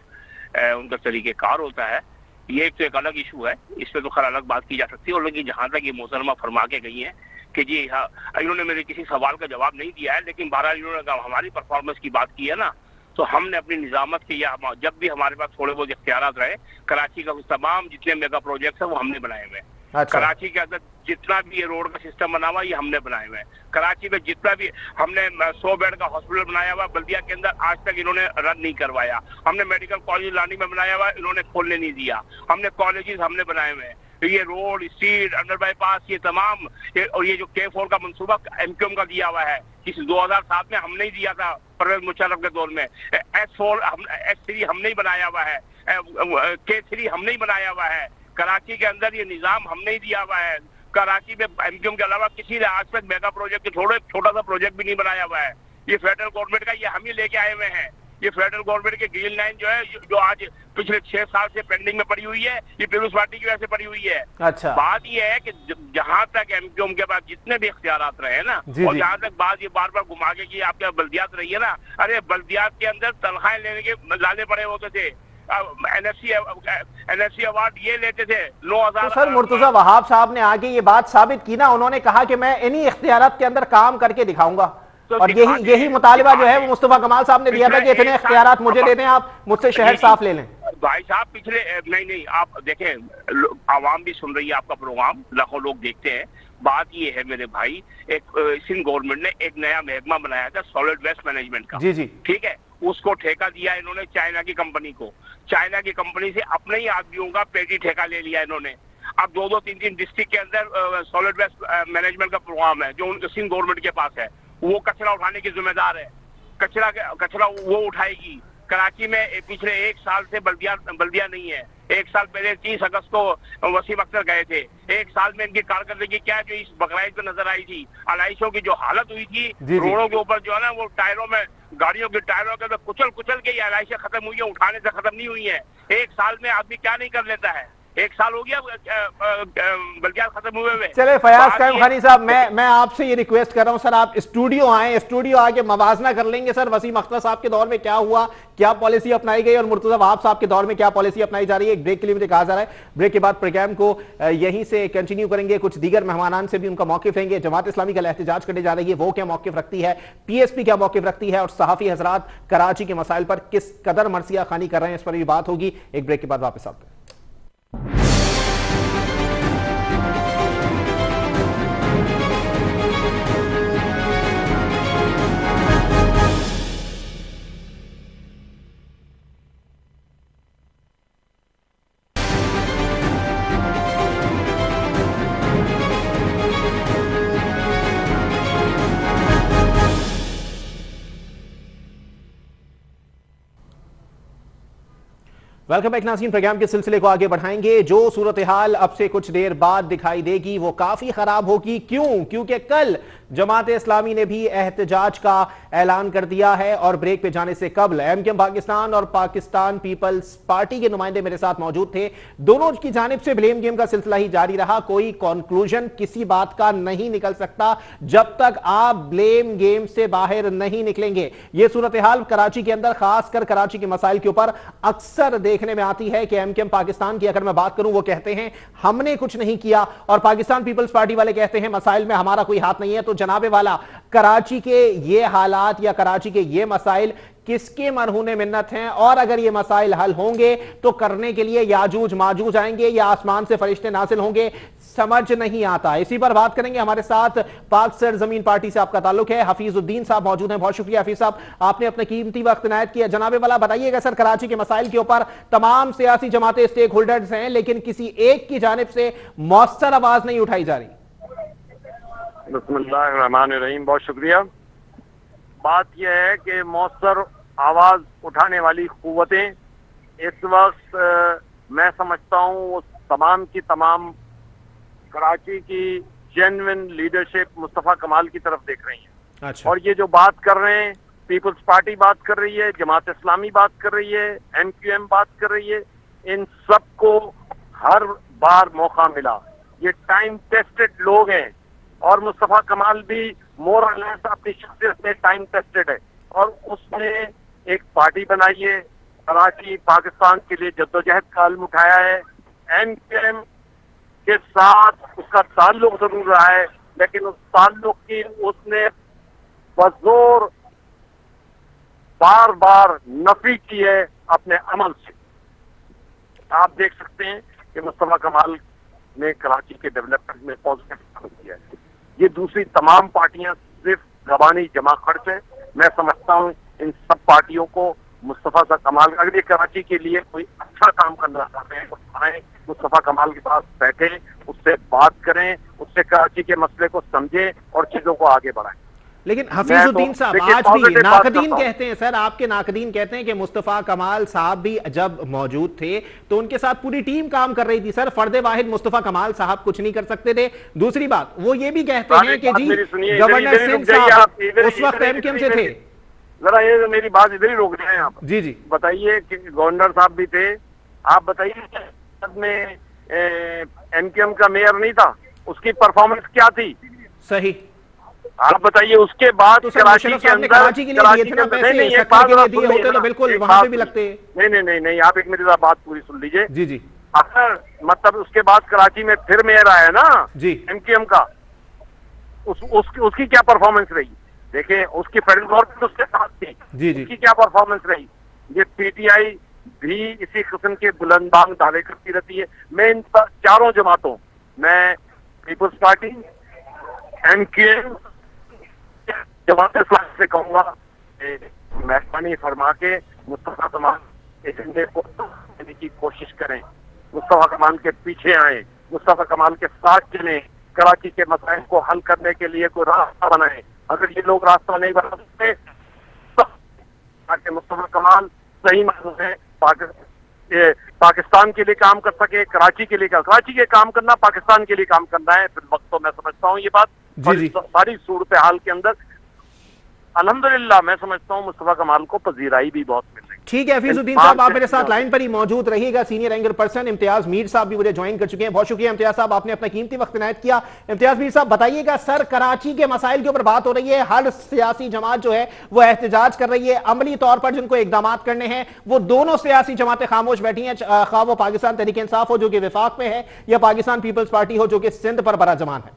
S3: उनका तरीक़ेकार होता है। ये तो एक अलग इशू है, इस पर तो खैर अलग बात की जा सकती है। और लेकिन जहां तक ये मोहतरमा फरमा के गई हैं कि जी हाँ, इन्होंने मेरे किसी सवाल का जवाब नहीं दिया है, लेकिन बहरहाल इन्होंने हमारी परफॉर्मेंस की बात की है ना, तो हमने अपनी निजामत के या जब भी हमारे पास थोड़े बहुत इख्तियारात रहे, कराची का तमाम जितने मेगा प्रोजेक्ट्स हैं वो हमने बनाए हुए हैं।
S1: अच्छा।
S3: कराची के अंदर जितना भी ये रोड का सिस्टम बना हुआ ये हमने बनाए हुए हैं। कराची में जितना भी हमने 100 बेड का हॉस्पिटल बनाया हुआ बल्दिया के अंदर, आज तक इन्होंने रन नहीं करवाया। हमने मेडिकल कॉलेज लानी में बनाया हुआ, इन्होंने खोलने नहीं दिया। हमने कॉलेजेस हमने बनाए हुए हैं। तो ये रोड, स्ट्रीट, अंडर बाईपास, ये तमाम और ये जो K4 का मंसूबा एमक्यूएम का दिया हुआ है, इस 2007 में हमने ही दिया था परवेज मुशर्रफ के दौर में। S4 S3 हमने ही बनाया हुआ है, K3 हमने ही बनाया हुआ है। कराची के अंदर ये निजाम हमने ही दिया हुआ है। कराची में एमक्यूएम के अलावा किसी ने आज तक मेगा प्रोजेक्ट छोटा सा प्रोजेक्ट भी नहीं बनाया हुआ है। ये फेडरल गवर्नमेंट का, ये हम ही लेके आए हुए हैं। ये फेडरल गवर्नमेंट की ग्रीन लाइन जो है, जो आज पिछले 6 साल से पेंडिंग में पड़ी हुई है, ये पीपल्स पार्टी की वजह से पड़ी हुई है।
S1: अच्छा।
S3: बात ये है कि जहां तक एमक्यूएम के पास जितने भी इख्तियारात रहे ना, और जहां तक बात ये बार बार घुमा के कि आपके बल्दियात रही है ना, अरे बल्दियात के अंदर तनख्वाहें लेने के लाले पड़े होते थे। एनएफसी अवार्ड ये लेते थे 9,000।
S1: तो सर मुर्तजा वहाब साहब ने आगे ये बात साबित की ना, उन्होंने कहा कि मैं इन्हीं इख्तियारात के अंदर काम करके दिखाऊंगा,
S3: तो
S1: और यही मुतालिबा जो है वो मुस्तफा कमाल साहब ने दिया था कि इतने इख्तियारात मुझे दे दें, आप मुझसे शहर साफ ले लें।
S3: भाई साहब पिछले नहीं आप देखें, आवाम भी सुन रही है आपका प्रोग्राम, लाखों लोग देखते हैं। बात ये है मेरे भाई, एक सिंध गवर्नमेंट ने एक नया महकमा बनाया था सॉलिड वेस्ट मैनेजमेंट का।
S1: जी जी,
S3: ठीक है, उसको ठेका दिया इन्होंने चाइना की कंपनी को। चाइना की कंपनी से अपने ही आदमियों का पेटी ठेका ले लिया इन्होंने। अब 2-2, 3-3 डिस्ट्रिक्ट के अंदर सॉलिड वेस्ट मैनेजमेंट का प्रोग्राम है जो सिंध गवर्नमेंट के पास है। वो कचरा उठाने की जिम्मेदार है, कचरा वो उठाएगी। कराची में पिछले 1 साल से बल्दिया नहीं है। 1 साल पहले 30 अगस्त को वसीम अख्तर गए थे। 1 साल में इनकी कारकर्दगी क्या जो इस बकराइद पे नजर आई थी। अलाइशों की जो हालत हुई थी रोडों के ऊपर, जो है ना वो टायरों में, गाड़ियों के टायरों के अंदर कुचल के ये अलाइशें खत्म हुई है, उठाने से खत्म नहीं हुई है। 1 साल में आदमी क्या नहीं कर लेता है। 1 साल हो गया बल्दियात खत्म हुए।
S1: चले फयाज कायम खानी साहब, मैं आपसे ये रिक्वेस्ट कर रहा हूं सर, आप स्टूडियो आए, स्टूडियो आके मवाजना कर लेंगे सर वसीम अख्तर साहब के दौर में क्या हुआ, क्या पॉलिसी अपनाई गई, और मुर्तजा वहाब साहब के दौर में क्या पॉलिसी अपनाई जा रही है। एक ब्रेक के लिए मुझे कहा जा रहा है, ब्रेक के बाद प्रोग्राम को यहीं से कंटिन्यू करेंगे। कुछ दीगर मेहमानान से भी उनका मौकिफ लेंगे। जमात इस्लामी का एहतजाज करने जा रही है, वो क्या मौकिफ रखती है, पीएसपी क्या मौकिफ रखती है, और सहाफी हजरात कराची के मसाइल पर किस कदर मरसिया खानी कर रहे हैं, इस पर भी बात होगी। एक ब्रेक के बाद वापस आते हैं। वेलकम बैक नाज़रीन, प्रोग्राम के सिलसिले को आगे बढ़ाएंगे। जो सूरत हाल अब से कुछ देर बाद दिखाई देगी वो काफी खराब होगी। क्योंकि कल जमात इस्लामी ने भी एहतजाज का ऐलान कर दिया है, और ब्रेक पे जाने से कबल एमकेएम पाकिस्तान और पाकिस्तान पीपल्स पार्टी के नुमाइंदे मेरे साथ मौजूद थे। दोनों की जानिब से ब्लेम गेम का सिलसिला ही जारी रहा। कोई कंक्लूजन किसी बात का नहीं निकल सकता जब तक आप ब्लेम गेम से बाहर नहीं निकलेंगे। यह सूरत हाल कराची के अंदर, खासकर कराची के मसाइल के ऊपर अक्सर देखने में आती है कि एमकेएम पाकिस्तान की अगर मैं बात करूं, वो कहते हैं हमने कुछ नहीं किया, और पाकिस्तान पीपल्स पार्टी वाले कहते हैं मसाइल में हमारा कोई हाथ नहीं है। तो जनाबे वाला, कराची के ये हालात या कराची के ये मसाइल किसके मरहूने मिन्नत हैं, और अगर ये मसाइल हल होंगे तो करने के लिए याजूज माजूज आएंगे या आसमान से फरिश्ते नाजिल होंगे, समझ नहीं आता। इसी पर बात करेंगे। हमारे साथ पाक सरजमीन पार्टी से आपका ताल्लुक है, हफीजुद्दीन साहब मौजूद हैं। बहुत शुक्रिया हफीज साहब, आपने अपना कीमती वक्त इनायत किया। जनाबे वाला, बताइएगा सर, कराची के मसाइल के ऊपर तमाम सियासी जमातें स्टेक होल्डर्स हैं, लेकिन किसी एक की जानिब से मौसर आवाज नहीं उठाई जा रही।
S4: बिस्मिल्लाहिर्रहमानिर्रहीम, बहुत शुक्रिया। बात यह है कि मौसर आवाज उठाने वाली कुव्वतें इस वक्त मैं समझता हूँ वो तमाम की तमाम कराची की जेन्युइन लीडरशिप मुस्तफा कमाल की तरफ देख रही है।
S1: अच्छा।
S4: और ये जो बात कर रहे हैं, पीपल्स पार्टी बात कर रही है, जमात इस्लामी बात कर रही है, एमक्यूएम बात कर रही है, इन सबको हर बार मौका मिला। ये टाइम टेस्टेड लोग हैं, और मुस्तफा कमाल भी मोर और लेस अपनी शख्सियत में टाइम टेस्टेड है, और उसने एक पार्टी बनाई है, कराची पाकिस्तान के लिए जद्दोजहद का अलम उठाया है। एमक्यूएम के साथ उसका ताल्लुक जरूर रहा है, लेकिन उस ताल्लुक की उसने बजोर बार बार नफी की है अपने अमल से। आप देख सकते हैं कि मुस्तफा कमाल ने कराची के डेवलपमेंट में पॉजिटिव काम किया है। ये दूसरी तमाम पार्टियां सिर्फ जबानी जमा खर्च है। मैं समझता हूँ इन सब पार्टियों को मुस्तफा सा कमाल, अगर ये कराची के लिए कोई अच्छा काम करना चाहते हैं तो आए, मुस्तफा कमाल के पास बैठे, उससे बात करें, उससे कराची के मसले को समझें और चीजों को आगे बढ़ाएं।
S1: लेकिन हफीजुद्दीन साहब, आज भी नाकदीन कहते हैं सर, आपके नाकदीन कहते हैं कि मुस्तफा कमाल साहब भी जब मौजूद थे तो उनके साथ पूरी टीम काम कर रही थी सर, फर्दे वाहिद मुस्तफा कमाल साहब कुछ नहीं कर सकते थे। दूसरी बात, वो ये भी कहते हैं कि जी गवर्नर सिंह साहब उस वक्त एमक्यूएम से थे।
S4: जरा ये मेरी बात इधर ही रोक दें आप।
S1: जी जी
S4: बताइए कि गवर्नर साहब भी थे, आप बताइए में एमक्यूएम का मेयर नहीं था, उसकी परफॉर्मेंस क्या थी?
S1: सही।
S4: आप बताइए उसके बाद
S1: तो सर
S4: कराची
S1: मुशर्रफ
S4: के
S1: साहब ने
S4: अंदर
S1: कराची के लिए दिए थे ना पैसे,
S4: नहीं, एक
S1: शक्कर
S4: बात
S1: के लिए
S4: जरा
S1: दिए
S4: सुन लीजिए
S1: होते तो
S4: ना,
S1: बिल्कुल
S4: एक
S1: वहां
S4: बात
S1: पे भी लगते।
S4: नहीं, आप एक मेरी बात पूरी सुन लीजिए।
S1: जी जी
S4: अगर मतलब उसके बाद कराची में फिर मेयर आया ना
S1: जी
S4: एमक्यूएम का, उसकी क्या परफॉर्मेंस रही? देखिए उसकी फेडरल गवर्नमेंट उसके साथ थी,
S1: जी जी
S4: उसकी क्या परफॉर्मेंस रही? ये पीटीआई भी इसी किस्म के बुलंदबांग दावे करती रहती है। मैं इन चारों जमातों, मैं people's party, MQM, Jamaat Islami से कहूंगा मेहरबानी फरमा के मुस्तफा कमाल एजेंडे को देने की कोशिश करें, मुस्तफा कमाल के पीछे आए, मुस्तफा कमाल के साथ चलें, कराची के मसाइल को हल करने के लिए कोई रास्ता बनाए। अगर ये लोग रास्ता नहीं बना सकते तो ताकि मुस्तफा कमाल सही मानों में पाकिस्तान के लिए काम कर सके, कराची के लिए कराची के काम करना, पाकिस्तान के लिए काम करना है। फिर वक्त तो मैं समझता हूँ ये बात
S1: जी
S4: सारी सूरत हाल के अंदर अल्हम्दुलिल्लाह मैं समझता हूँ मुस्तफा कमाल को पजीराई भी बहुत मिल रही है।
S1: ठीक है हफीजुद्दीन साहब, आप मेरे साथ लाइन पर ही मौजूद रहिएगा। Senior anchor person Imtiaz Mir साहब भी मुझे ज्वाइन कर चुके हैं। बहुत शुक्रिया इम्तियाज साहब, आपने अपना कीमती वक्त इनायत किया। इम्तियाज मीर साहब बताइएगा, सर कराची के मसाइल के ऊपर बात हो रही है, हर सियासी जमात जो है वो एहतजाज कर रही है, अमली तौर पर जिनको इकदाम करने हैं वो दोनों सियासी जमातें खामोश बैठी हैं, खा वो पाकिस्तान तहरीक इंसाफ हो जो कि विफाक में है या पाकिस्तान पीपल्स पार्टी हो जो कि सिंध पर बरा जमान है।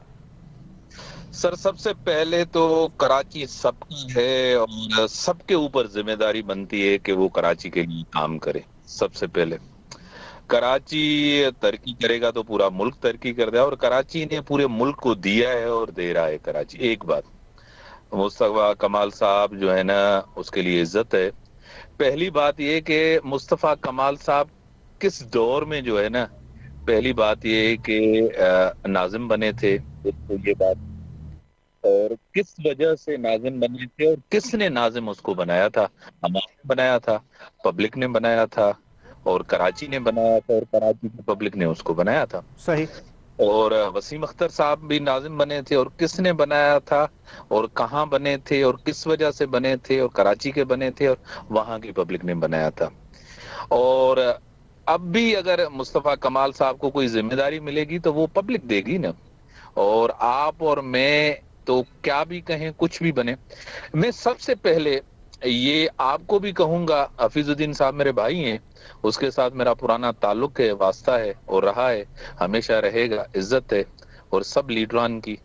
S5: सर सबसे पहले तो कराची सबकी है और सबके ऊपर जिम्मेदारी बनती है कि वो कराची के लिए काम करे। सबसे पहले कराची तरक्की करेगा तो पूरा मुल्क तरक्की कर देगा, और कराची ने पूरे मुल्क को दिया है और दे रहा है कराची। एक बात, मुस्तफा कमाल साहब जो है ना उसके लिए इज्जत है। पहली बात ये कि मुस्तफा कमाल साहब किस दौर में जो है ना, पहली बात ये कि नाजिम बने थे, तो ये बात, और किस वजह से नाजिम बने थे और किसने नाजिम उसको बनाया था। हमारे बनाया था, पब्लिक ने बनाया था, और कराची ने बनाया था, और कराची की पब्लिक ने उसको बनाया था।
S1: सही।
S5: और वसीम अख्तर साहब भी नाजिम बने थे, और किसने बनाया था और कहाँ बने थे और किस वजह से बने थे, और कराची के बने थे और वहां की पब्लिक ने बनाया था। और अब भी अगर मुस्तफा कमाल साहब को कोई जिम्मेदारी मिलेगी तो वो पब्लिक देगी ना। और आप और मैं तो क्या भी कहें, कुछ भी बने, मैं सबसे पहले ये आपको भी कहूंगा, हफीजुद्दीन साहब मेरे भाई हैं, उसके साथ मेरा पुराना ताल्लुक है, वास्ता है और रहा है, हमेशा रहेगा, इज्जत है, और सब लीडरान की।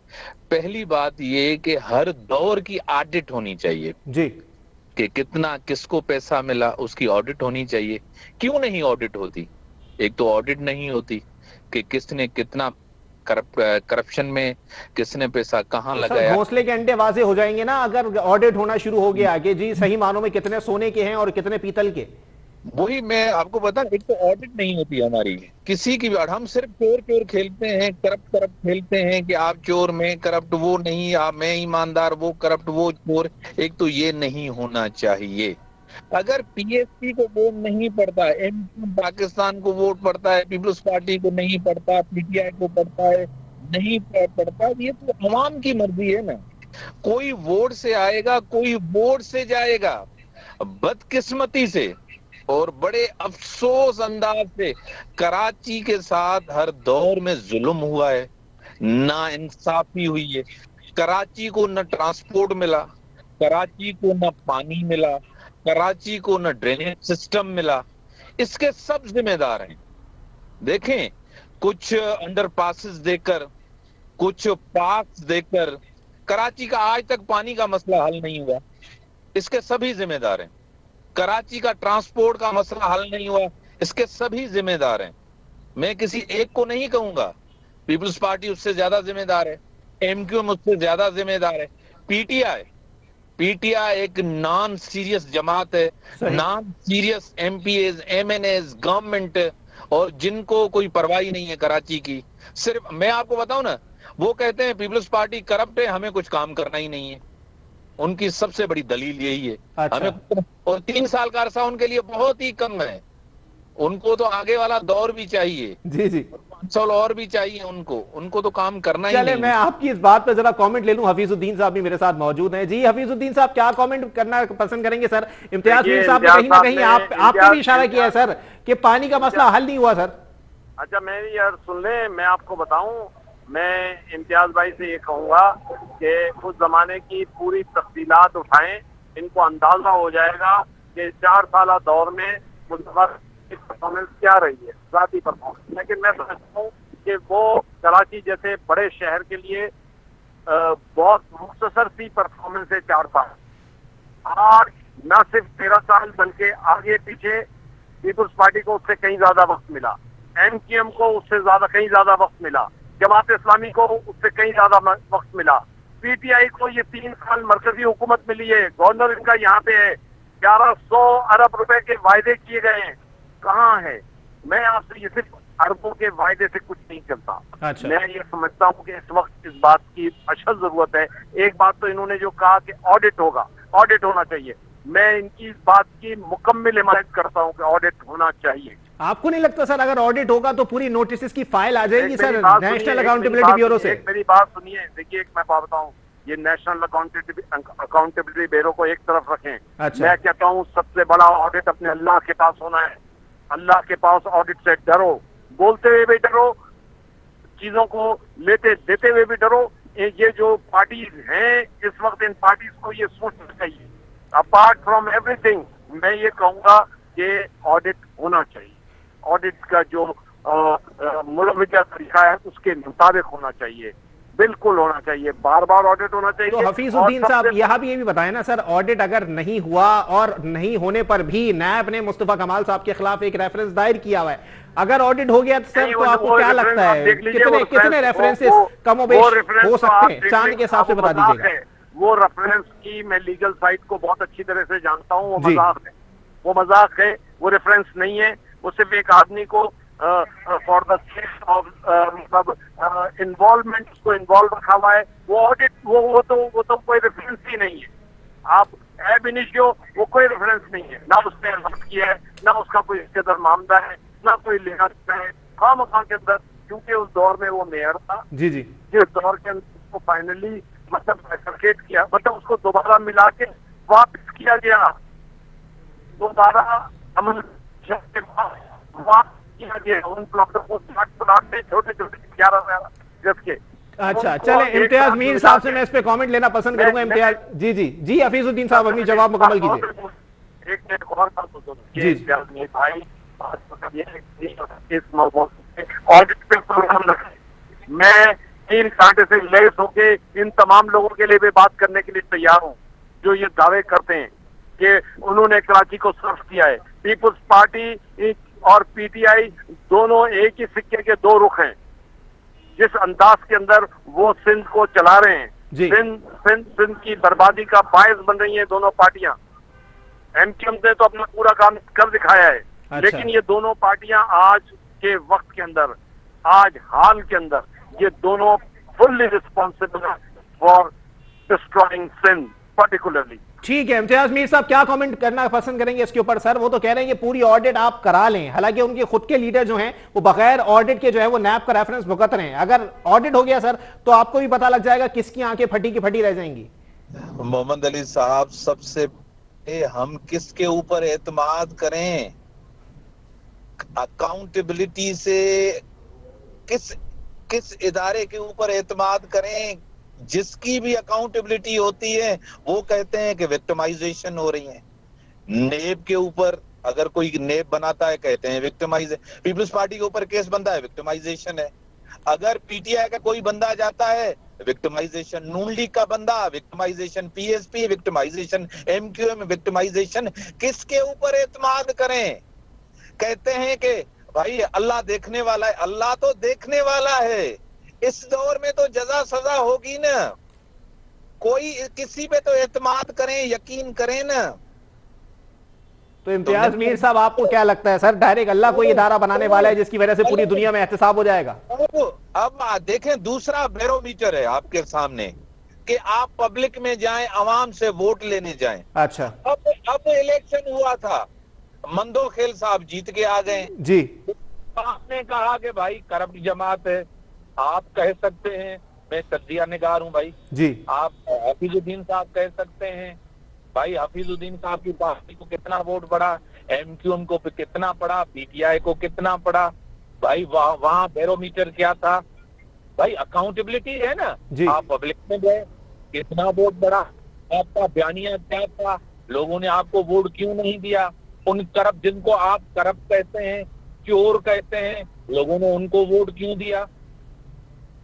S5: पहली बात ये कि हर दौर की ऑडिट होनी चाहिए
S1: जी
S5: कि कितना किसको पैसा मिला, उसकी ऑडिट होनी चाहिए। क्यों नहीं ऑडिट होती? एक तो ऑडिट नहीं होती कि किसने कितना करप्शन में किसने पैसा कहाँ
S1: तो
S5: लगाया।
S1: सर घोंसले के अंडे वाजे हो जाएंगे ना अगर ऑडिट होना शुरू हो गया कि जी सही मानों में कितने सोने के हैं और कितने पीतल के।
S5: वही मैं आपको बता, एक तो ऑडिट नहीं होती हमारी किसी की भी, और हम सिर्फ चोर चोर खेलते हैं, करप्ट खेलते हैं कि आप चोर, मैं करप्ट, वो नहीं, आप मैं ईमानदार, वो करप्ट, वो चोर। एक तो ये नहीं होना चाहिए। अगर पीएसपी को वोट नहीं पड़ता, एमक्यूएम पाकिस्तान को वोट पड़ता है, पीपल्स पार्टी को नहीं पड़ता, पीटीआई को पड़ता है, नहीं पड़ता, ये तो अवाम की मर्जी है ना। कोई वोट से आएगा, कोई वोट से जाएगा। बदकिस्मती से और बड़े अफसोस अंदाज से कराची के साथ हर दौर में जुल्म हुआ है, ना इंसाफी हुई है। कराची को न ट्रांसपोर्ट मिला, कराची को न पानी मिला, कराची को न ड्रेनेज सिस्टम मिला। इसके सब जिम्मेदार हैं। देखें, कुछ अंडरपासेस देकर, कुछ पार्क्स देकर कराची का आज तक पानी का मसला हल नहीं हुआ। इसके सभी जिम्मेदार हैं। कराची का ट्रांसपोर्ट का मसला हल नहीं हुआ, इसके सभी जिम्मेदार हैं। मैं किसी एक को नहीं कहूंगा, पीपल्स पार्टी उससे ज्यादा जिम्मेदार है, एमक्यूएम उससे ज्यादा जिम्मेदार है, पीटीआई एक नॉन सीरियस जमात है, non serious MPAs, MNAs, government, और जिनको कोई परवाह नहीं है कराची की। सिर्फ मैं आपको बताऊं ना, वो कहते हैं पीपल्स पार्टी करप्ट है, हमें कुछ काम करना ही नहीं है। उनकी सबसे बड़ी दलील यही है।
S1: अच्छा।
S5: हमें, और 3 साल का अरसा उनके लिए बहुत ही कम है। उनको तो आगे वाला दौर भी चाहिए,
S1: जी जी
S5: 5 साल और भी चाहिए उनको तो काम करना ही
S1: चले
S5: नहीं।
S1: मैं आपकी इस बात पर जरा कमेंट ले लूं। हफीजुद्दीन साहब भी मेरे साथ मौजूद हैं। जी हफीजुद्दीन साहब क्या कमेंट करना पसंद करेंगे सर? इम्तियाज मीर साहब ने कहीं ना कहीं आपने भी इशारा किया है सर कि पानी का मसला हल नहीं हुआ सर।
S4: अच्छा मेरी यार सुन ले, मैं आपको बताऊं, मैं इम्तियाज भाई से ये कहूंगा कि उस जमाने की पूरी तफसीलात उठाएं, इनको अंदाजा हो जाएगा कि 4 साल दौर में मुस्तफा की परफॉर्मेंस क्या रही है, जाती परफॉर्मेंस। लेकिन मैं समझता हूँ कि वो कराची जैसे बड़े शहर के लिए बहुत मुख्तसर सी परफॉर्मेंस है 4 साल। आज न सिर्फ 13 साल बल्कि आगे पीछे पीपुल्स पार्टी को उससे कहीं ज्यादा वक्त मिला, एमक्यूएम को उससे ज्यादा कहीं ज्यादा वक्त मिला, जमात इस्लामी को उससे कहीं ज्यादा वक्त मिला, पीटीआई को ये 3 साल मरकजी हुकूमत मिली है, गवर्नर इनका यहाँ पे है, 1100 अरब रुपए के वायदे किए गए हैं, कहाँ है? मैं आपसे ये सिर्फ अरबों के वायदे से कुछ नहीं चलता।
S1: अच्छा।
S4: मैं ये समझता हूँ कि इस वक्त इस बात की अशद जरूरत है। एक बात तो इन्होंने जो कहा कि ऑडिट होगा, ऑडिट होना चाहिए, मैं इनकी इस बात की मुकम्मल हिमायत करता हूँ कि ऑडिट होना चाहिए।
S1: आपको नहीं लगता सर अगर ऑडिट होगा तो पूरी नोटिस की फाइल आ जाएगी सर नेशनल अकाउंटेबिलिटी ब्यूरो से?
S4: मेरी बात सुनिए, देखिए मैं बात बताऊँ, ये नेशनल अकाउंटेबिलिटी ब्यूरो को एक तरफ रखें।
S1: अच्छा।
S4: मैं कहता हूँ सबसे बड़ा ऑडिट अपने अल्लाह के पास होना है। अल्लाह के पास ऑडिट से डरो, बोलते हुए भी डरो, चीजों को लेते देते हुए भी डरो। ये जो पार्टीज हैं इस वक्त, इन पार्टीज को ये सोचना चाहिए। अपार्ट फ्रॉम एवरीथिंग मैं ये कहूंगा कि ऑडिट होना चाहिए। ऑडिट का जो मुलविजा तरीका है उसके मुताबिक होना चाहिए, बिल्कुल होना चाहिए, बार बार ऑडिट होना चाहिए।
S1: तो हफीजुद्दीन साहब यहाँ भी ये भी बताएं ना सर, ऑडिट अगर नहीं हुआ और नहीं होने पर भी नैब ने मुस्तफा कमाल साहब के खिलाफ एक रेफरेंस दायर किया हुआ है, अगर ऑडिट हो गया तो सर तो आपको क्या लगता है कितने रेफरेंसेस कमोबेश हो सकते हैं? चांद के हिसाब से बता दीजिएगा।
S4: वो रेफरेंस की मैं लीगल साइट को बहुत अच्छी तरह से जानता हूँ, वो मजाक है, वो मजाक है, वो रेफरेंस नहीं है। वो सिर्फ एक आदमी को फॉर द सेक ऑफ मतलब इन्वॉल्वमेंट को इन्वॉल्व रखा हुआ है। वो ऑडिट वो तो कोई रेफरेंस ही नहीं है। आप एब इनिशियो वो कोई रेफरेंस नहीं है, ना उसने अरेस्ट किया है, ना उसका कोई इसके अंदर मामला है, ना कोई लिहाज है। खामखा के अंदर, क्योंकि उस दौर में वो मेयर था,
S1: जी जी,
S4: जिस दौर के अंदर उसको फाइनली मतलब सर्किट किया, मतलब उसको दोबारा मिला के वापस किया गया, दोबारा अमल के बाद वापस किया गया उन प्लॉटों को 60 प्लॉट में छोटे छोटे 11 गज के।
S1: अच्छा चले, इम्तियाज मीर साहब से मैं इस पे कमेंट लेना पसंद करूंगा। इम्तियाज जी जी जी, हफीजुद्दीन साहब अपनी जवाब मुकम्मल कीजिए।
S4: एक और बात तो
S1: जी
S4: भाई, इस ऑडिट पे प्रोग्राम रखें। मैं 3 घंटे से लेस होके इन तमाम लोगों के लिए भी बात करने के लिए तैयार हूँ जो ये दावे करते हैं कि उन्होंने कराची को सर्व किया है। पीपुल्स पार्टी और पीटीआई दोनों एक ही सिक्के के 2 रुख हैं। जिस अंदाज के अंदर वो सिंध को चला रहे हैं, सिंध की बर्बादी का बायस बन रही है दोनों पार्टियां। एमक्यूएम ने तो अपना पूरा काम कर दिखाया है। अच्छा। लेकिन ये दोनों पार्टियां आज के वक्त के अंदर, आज हाल के अंदर, ये दोनों fully responsible for destroying Sindh particularly.
S1: ठीक है, इम्तियाज मीर साहब क्या कमेंट करना पसंद करेंगे इसके ऊपर? सर वो तो कह रहे हैं कि पूरी ऑडिट आप करा लें, हालांकि उनके खुद के लीडर जो हैं वो बगैर ऑडिट के जो है वो नैब का रेफरेंस भुगत रहे हैं। अगर ऑडिट हो गया सर तो आपको भी पता लग जाएगा किसकी आंखें फटी की फटी रह जाएंगी।
S5: मोहम्मद अली साहब, सबसे हम किसके ऊपर एतमाद करें? अकाउंटेबिलिटी से किस इदारे के ऊपर एतमाद करें? जिसकी भी अकाउंटेबिलिटी होती है वो कहते हैं कि विक्टिमाइजेशन हो रही है। नेब के ऊपर अगर कोई नेब बनाता है कहते हैं विक्टिमाइजेशन, पीपल्स पार्टी के ऊपर केस बनता है विक्टिमाइजेशन है। अगर पीटीआई का कोई बंदा जाता है विक्टिमाइजेशन, नून लीग का बंदा victimisation, PSP victimisation, MQM victimisation. किसके ऊपर एतमाद करें? कहते हैं कि भाई अल्लाह देखने वाला है। अल्लाह तो देखने वाला है, इस दौर में तो जजा सजा होगी ना। कोई किसी पे तो एतमाद करें, यकीन करें ना।
S1: तो इम्तियाज मीर साहब आपको क्या लगता है सर, डायरेक्ट अल्लाह कोई इदारा बनाने वाला है जिसकी वजह से पूरी दुनिया में एहतसाब हो जाएगा?
S5: अब देखें, दूसरा बैरोमीटर है आपके सामने कि आप पब्लिक में जाएं, आवाम से वोट लेने जाएं।
S1: अच्छा,
S5: अब इलेक्शन हुआ था, मंदोखेल साहब जीत के आ गए
S1: जी।
S5: आपने कहा कि भाई करप्ट जमात है, आप कह सकते हैं, मैं तजिया निगार हूं भाई
S1: जी।
S5: आप हफीजुद्दीन साहब कह सकते हैं भाई हफीजुद्दीन साहब की पार्टी को कितना वोट पड़ा, एमक्यूएम को कितना पड़ा, पीटीआई को कितना पड़ा। भाई वहां बैरोमीटर क्या था? भाई अकाउंटेबिलिटी है ना।
S1: जी।
S5: आप पब्लिक में गए, कितना वोट बढ़ा, आपका बयानिया क्या था, लोगों ने आपको वोट क्यों नहीं दिया, उन करप्ट जिनको आप करप्ट कहते हैं, चोर कहते हैं, लोगों ने उनको वोट क्यों दिया।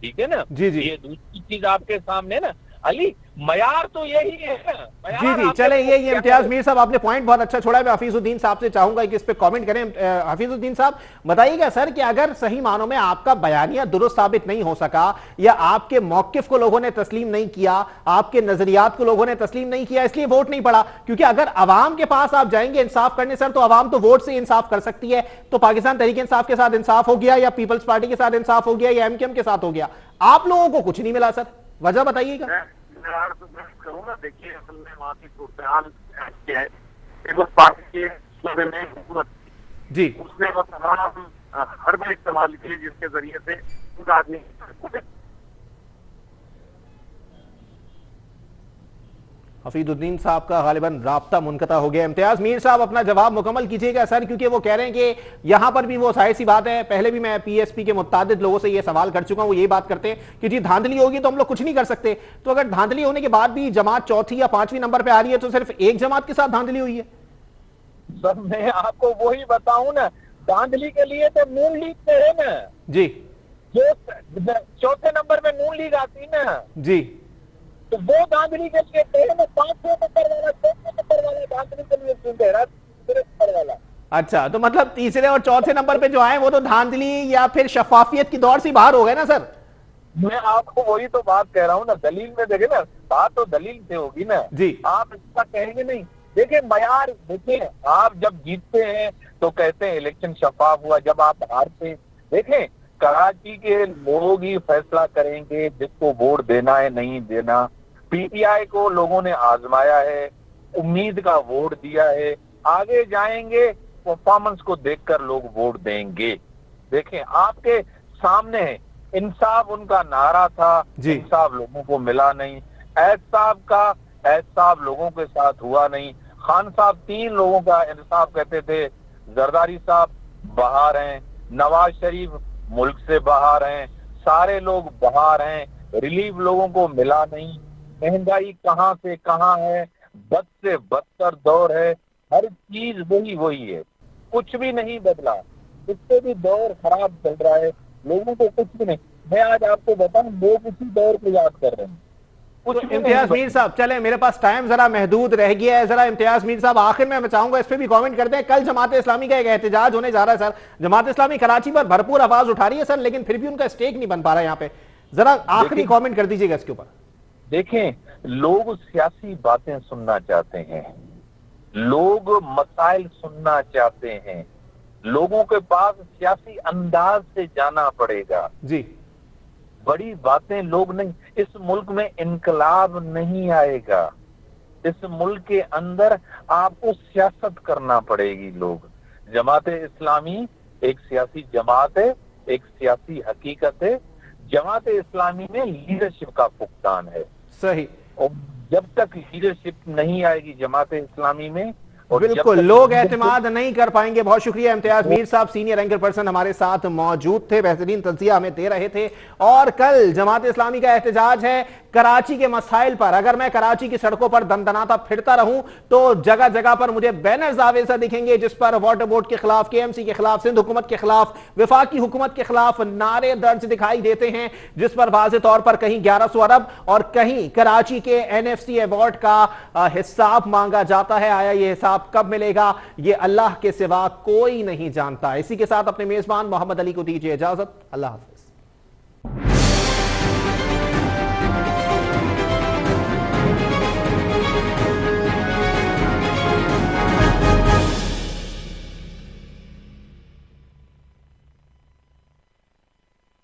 S5: ठीक है ना।
S1: जी जी
S5: ये दूसरी चीज आपके सामने ना अली, मयार तो यही है ना।
S1: जी जी, चले ये इम्तियाज मीर साहब, आपने पॉइंट बहुत अच्छा छोड़ा है। मैं हफीजुद्दीन साहब से चाहूंगा कि इस पे कमेंट करें। हफीजुद्दीन साहब बताइएगा सर कि अगर सही मानों में आपका बयानिया दुरुस्त साबित नहीं हो सका, या आपके मौकिफ को लोगों ने तस्लीम नहीं किया, आपके नजरियात को लोगों ने तस्लीम नहीं किया, इसलिए वोट नहीं पड़ा, क्योंकि अगर अवाम के पास आप जाएंगे इंसाफ करने सर, तो अवाम तो वोट से इंसाफ कर सकती है। तो पाकिस्तान तहरीक इंसाफ के साथ इंसाफ हो गया, या पीपल्स पार्टी के साथ इंसाफ हो गया, या एमकेएम के साथ हो गया, आप लोगों को कुछ नहीं मिला सर, वजह बताइएगा।
S4: करूँ ना, देखिए असल में वहाँ की सूरत क्या है, पीपल्स पार्टी के सूबे में हुकूमत
S1: जी,
S4: उसने वो तमाम हरबल इस्तेमाल किए जिसके जरिए से उनका आदमी
S1: हफीजुद्दीन साहब का गालिबन राब्ता मुनक़ता हो गया। इम्तियाज मीर साहब अपना जवाब मुकम्मल कीजिएगा सर, क्योंकि वो कह रहे हैं कि यहां पर भी वो जाहिर सी बात है, पहले भी मैं पीएसपी के मुत्तादिद लोगों से ये सवाल कर चुका हूं, वो ये बात करते हैं कि जी धांधली होगी तो हम लोग कुछ नहीं कर सकते। तो अगर धांधली होने के बाद भी जमात चौथी या पांचवीं नंबर पर आ रही है, तो सिर्फ एक जमात के साथ धांधली हुई है।
S5: सर मैं आपको वही बताऊं ना, धांधली के लिए तो नून लीग पे है ना
S1: जी,
S5: जो चौथे नंबर में नून लीग आती ना
S1: जी,
S5: तो वो धांधली के लिए कहे ना, 500 नंबर वाला, 600 नंबर वाला धांधली के लिए क्यों कह रहा, नंबर वाला।
S1: अच्छा, तो मतलब तीसरे और चौथे नंबर पे जो आए वो तो धांधली या फिर शफाफियत की दौर से बाहर हो गए ना सर।
S5: मैं आपको वही तो बात कह रहा हूँ ना, दलील में देखे ना, बात तो दलील से होगी ना
S1: जी,
S5: आप इसका कहेंगे नहीं। देखिए मयार, देखिए आप जब जीतते हैं तो कहते हैं इलेक्शन शफाफ हुआ, जब आप हारते हैं, देखें कराची के लोग ही फैसला करेंगे जिसको वोट देना है नहीं देना। पीटीआई को लोगों ने आजमाया है, उम्मीद का वोट दिया है, आगे जाएंगे परफॉर्मेंस को देखकर लोग वोट देंगे। देखें आपके सामने है, इंसाफ उनका नारा था, इंसाफ लोगों को मिला नहीं। ऐश साहब लोगों के साथ हुआ नहीं। खान साहब 3 लोगों का इंसाफ कहते थे, जरदारी साहब बाहर हैं, नवाज शरीफ मुल्क से बाहर हैं, सारे लोग बाहर हैं, रिलीफ लोगों को मिला नहीं। महंगाई कहां से कहां है, बद से बदतर दौर है, हर चीज वही है, कुछ भी नहीं बदला, इससे भी दौर खराब चल रहा है, लोगों को कुछ भी नहीं। मैं आज आपको बताऊं, लोग उसी दौर को याद कर रहे हैं।
S1: तो इम्तियाज मीर साहब, चले मेरे पास टाइम जरा महदूद रह गया है, जरा इम्तियाज मीर साहब आखिर में मैं चाहूंगा इस पे भी कमेंट करते हैं। कल जमात इस्लामी का एक एहतजाज होने जा रहा है सर, जमात इस्लामी कराची पर भरपूर आवाज उठा रही है सर, लेकिन फिर भी उनका स्टेक नहीं बन पा रहा है यहाँ पे, जरा आखिरी कमेंट कर दीजिएगा इसके ऊपर।
S5: देखें, लोग सियासी बातें सुनना चाहते हैं, लोग मसाइल सुनना चाहते हैं, लोगों के पास सियासी अंदाज से जाना पड़ेगा
S1: जी,
S5: बड़ी बातें लोग नहीं। इस मुल्क में इनकलाब नहीं आएगा, इस मुल्क के अंदर आपको सियासत करना पड़ेगी। लोग, जमात इस्लामी एक सियासी जमात है, एक सियासी हकीकत है। जमात इस्लामी में लीडरशिप का फुकदान है,
S1: सही,
S5: और जब तक लीडरशिप नहीं आएगी जमात इस्लामी में,
S1: बिल्कुल लोग एतमाद नहीं कर पाएंगे। बहुत शुक्रिया इम्तियाज मीर साहब, सीनियर एंकर पर्सन हमारे साथ मौजूद थे, बेहतरीन तज्जिया हमें दे रहे थे। और कल जमात इस्लामी का एहतजाज है कराची के मसाइल पर। अगर मैं कराची की सड़कों पर दमदनाता फिरता रहूं तो जगह जगह पर मुझे बैनर्स आवेजा दिखेंगे जिस पर वाटर बोर्ड के खिलाफ, केएमसी के खिलाफ, सिंध हुकूमत के खिलाफ, वफाकी हुकूमत के खिलाफ नारे दर्ज दिखाई देते हैं, जिस पर वाज़े तौर पर कहीं 1100 अरब और कहीं कराची के एनएफसी अवार्ड का हिसाब मांगा जाता है। आया ये हिसाब कब मिलेगा, ये अल्लाह के सिवा कोई नहीं जानता। इसी के साथ अपने मेजबान मोहम्मद अली को दीजिए इजाजत। अल्लाह हाफ़िज़।